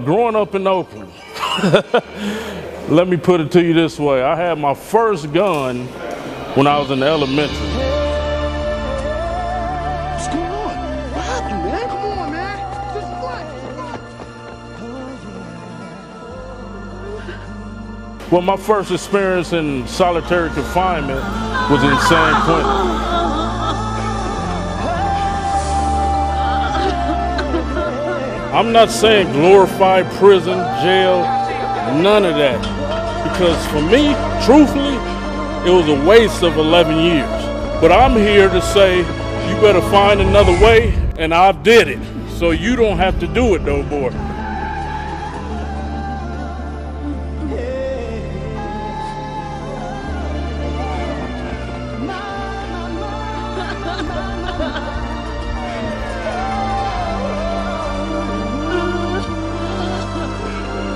Growing up in Oakland, let me put it to you this way. I had my first gun when I was in elementary. What's going on? What happened, man? Come on, man. This is what? Well, my first experience in solitary confinement was in San Quentin. I'm not saying glorified prison, jail, none of that. Because for me, truthfully, it was a waste of 11 years. But I'm here to say, you better find another way, and I did it. So you don't have to do it no more.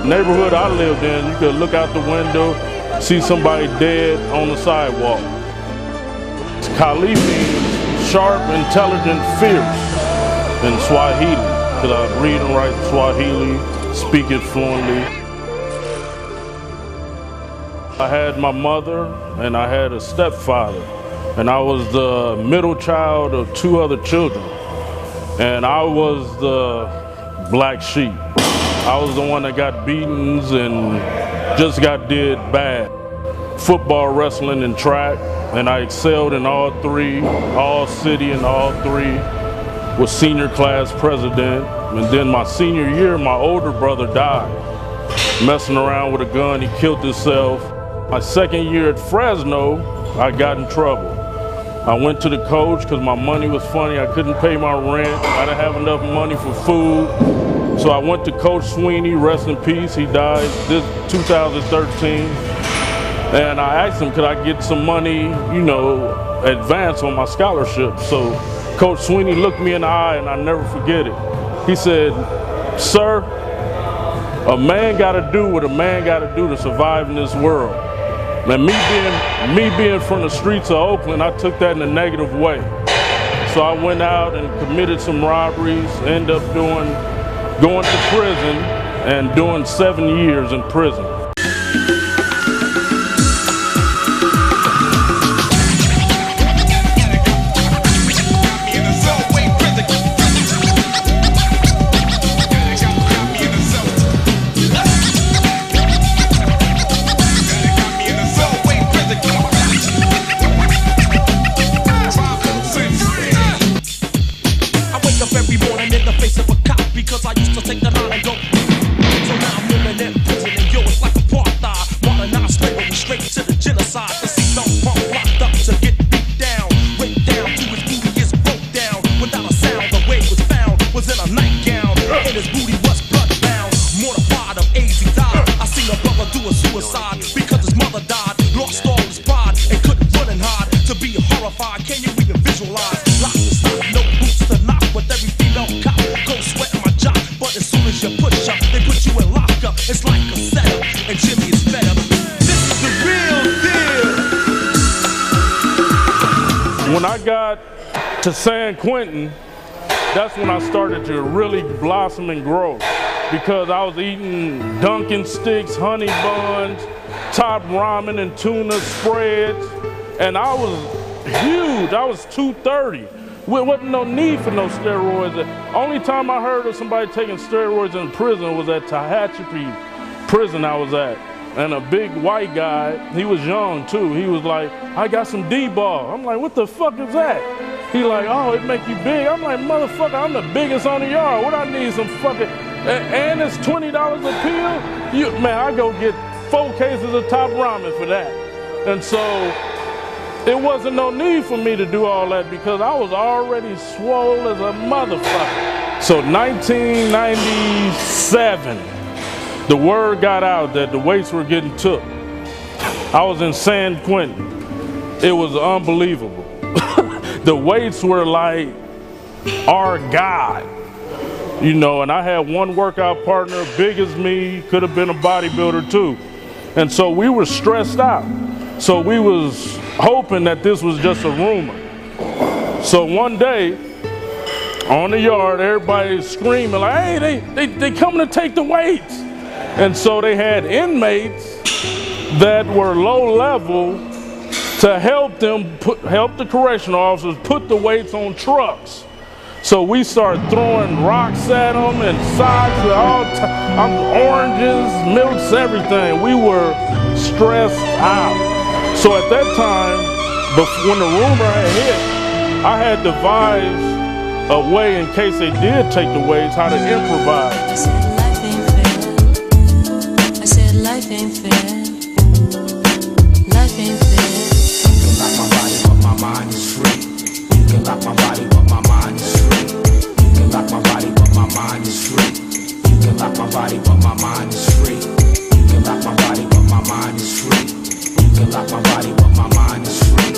Neighborhood I lived in, you could look out the window, see somebody dead on the sidewalk. Khalifi means sharp, intelligent, fierce in Swahili, because I read and write Swahili, speak it fluently. I had my mother and I had a stepfather, and I was the middle child of two other children, and I was the black sheep. I was the one that got beatings and just got did bad. Football, wrestling, and track, and I excelled in all three, all city and all three. Was senior class president, and then my senior year, my older brother died. Messing around with a gun, he killed himself. My second year at Fresno, I got in trouble. I went to the coach because my money was funny. I couldn't pay my rent. I didn't have enough money for food. So I went to Coach Sweeney, rest in peace. He died this 2013. And I asked him, could I get some money, you know, advance on my scholarship? So Coach Sweeney looked me in the eye, and I'll never forget it. He said, sir, a man gotta do what a man gotta do to survive in this world. And me being from the streets of Oakland, I took that in a negative way. So I went out and committed some robberies, ended up going to prison and doing 7 years in prison. Because I used to take the line and go. So now I'm living in prison, and yo, it's like apartheid. Modernized slavery straight to the genocide. The seatbelt pump locked up to get beat down. Went down to his booty, is broke down. Without a sound, the way was found was in a nightgown. And his booty was bloodbound. Mortified of AIDS, he died. I seen a brother do a suicide because his mother died. Lost all his pride and couldn't run and hide. To be horrified, can you even visualize? Locked and stock, no boots to knock with every female cop. Go sweating my jock, but as soon as you push up, they put you in lockup. It's like a setup, and Jimmy is fed up. This is the real deal. When I got to San Quentin, that's when I started to really blossom and grow, because I was eating Dunkin' sticks, honey buns, top ramen and tuna spreads, and I was huge. I was 230. There wasn't no need for no steroids. The only time I heard of somebody taking steroids in prison was at Tehachapi prison I was at. And a big white guy, he was young too, he was like, I got some D-ball. I'm like, what the fuck is that? He like, oh, it make you big. I'm like, motherfucker, I'm the biggest on the yard. What I need some fucking, and it's $20 a pill? Man, I go get 4 cases of top ramen for that. And so, it wasn't no need for me to do all that because I was already swole as a motherfucker. So 1997, the word got out that the weights were getting took. I was in San Quentin. It was unbelievable. The weights were like our God, you know, and I had one workout partner, big as me, could have been a bodybuilder too. And so we were stressed out. So we was hoping that this was just a rumor. So one day, on the yard, everybody screaming like, hey, they coming to take the weights. And so they had inmates that were low level to help them help the correctional officers put the weights on trucks. So we started throwing rocks at them and socks and oranges, milks, everything. We were stressed out. So at that time, when the rumor had hit, I had devised a way in case they did take the weights, how to improvise. I said life ain't fair. I said life ain't fair. Life ain't fair. You can lock my body, but my mind is free. You can lock my body, but my mind is free. You can lock my body, but my mind is free. You can lock my body, but my mind is free. You can lock my body, but my mind is free. You can lock my body, but my mind is free.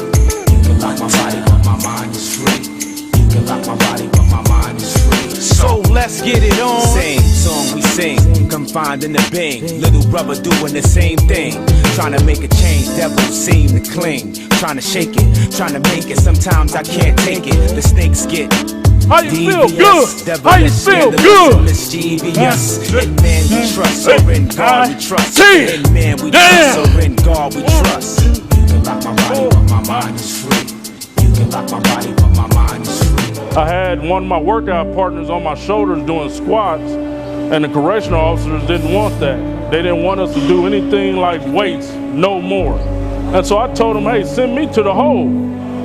You can lock my body, but my mind is free. You can lock my body, but my mind is free. So let's get it on. Same song we sing, confined in the bing. Little brother doing the same thing. Trying to make a change, devils seem to cling. Trying to shake it, trying to make it. Sometimes I can't take it. The snakes get How you feel? devious. Good. How you feel? Good. Mischievous. In man we trust, so in God we trust. In man we Damn. trust, so in God we trust. You can lock my body, but my mind is free. You can lock my body, but my mind is free. I had one of my workout partners on my shoulders doing squats, and the correctional officers didn't want that. They didn't want us to do anything like weights, no more. And so I told them, hey, send me to the hole.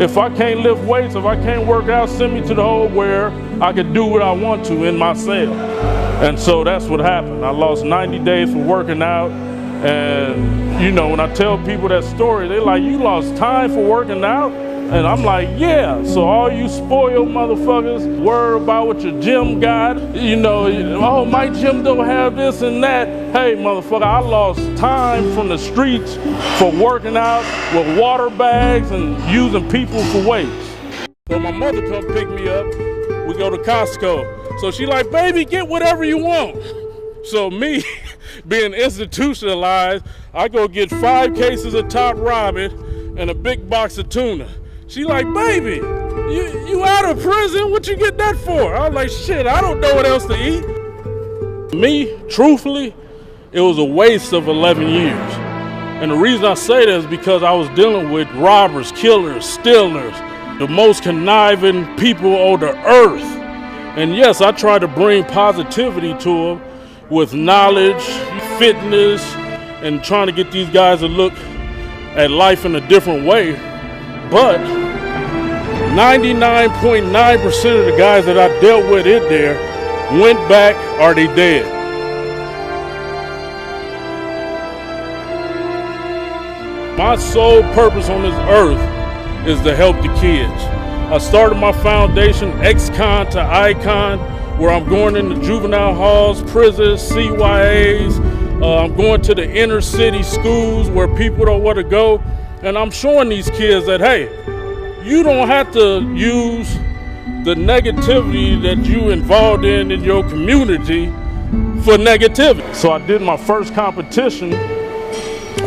If I can't lift weights, if I can't work out, send me to the hole where I could do what I want to in my cell. And so that's what happened. I lost 90 days for working out. And, you know, when I tell people that story, they're like, you lost time for working out? And I'm like, yeah. So all you spoiled motherfuckers worry about what your gym got. You know, oh, my gym don't have this and that. Hey, motherfucker, I lost time from the streets for working out with water bags and using people for weights. So my mother come pick me up. We go to Costco. So she like, baby, get whatever you want. So me, being institutionalized, I go get 5 cases of Top Ramen and a big box of tuna. She like, baby, you out of prison? What you get that for? I was like, shit, I don't know what else to eat. Me, truthfully, it was a waste of 11 years. And the reason I say that is because I was dealing with robbers, killers, stealers, the most conniving people on the earth. And yes, I tried to bring positivity to them with knowledge, fitness, and trying to get these guys to look at life in a different way. But 99.9% of the guys that I dealt with in there went back or they dead. My sole purpose on this earth is to help the kids. I started my foundation, ex-con to icon, where I'm going into juvenile halls, prisons, CYAs. I'm going to the inner city schools where people don't want to go. And I'm showing these kids that, hey, you don't have to use the negativity that you involved in your community for negativity. So I did my first competition,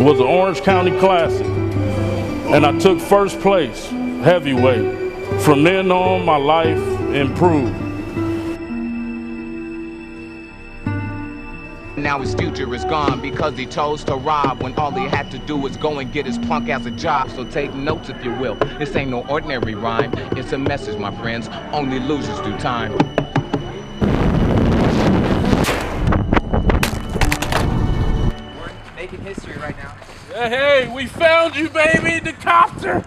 was the Orange County Classic. And I took first place, heavyweight. From then on, my life improved. Now his future is gone because he chose to rob when all he had to do was go and get his punk ass a job. So take notes if you will. This ain't no ordinary rhyme. It's a message, my friends. Only losers do time. We're making history right now. Hey, we found you, baby, the copter.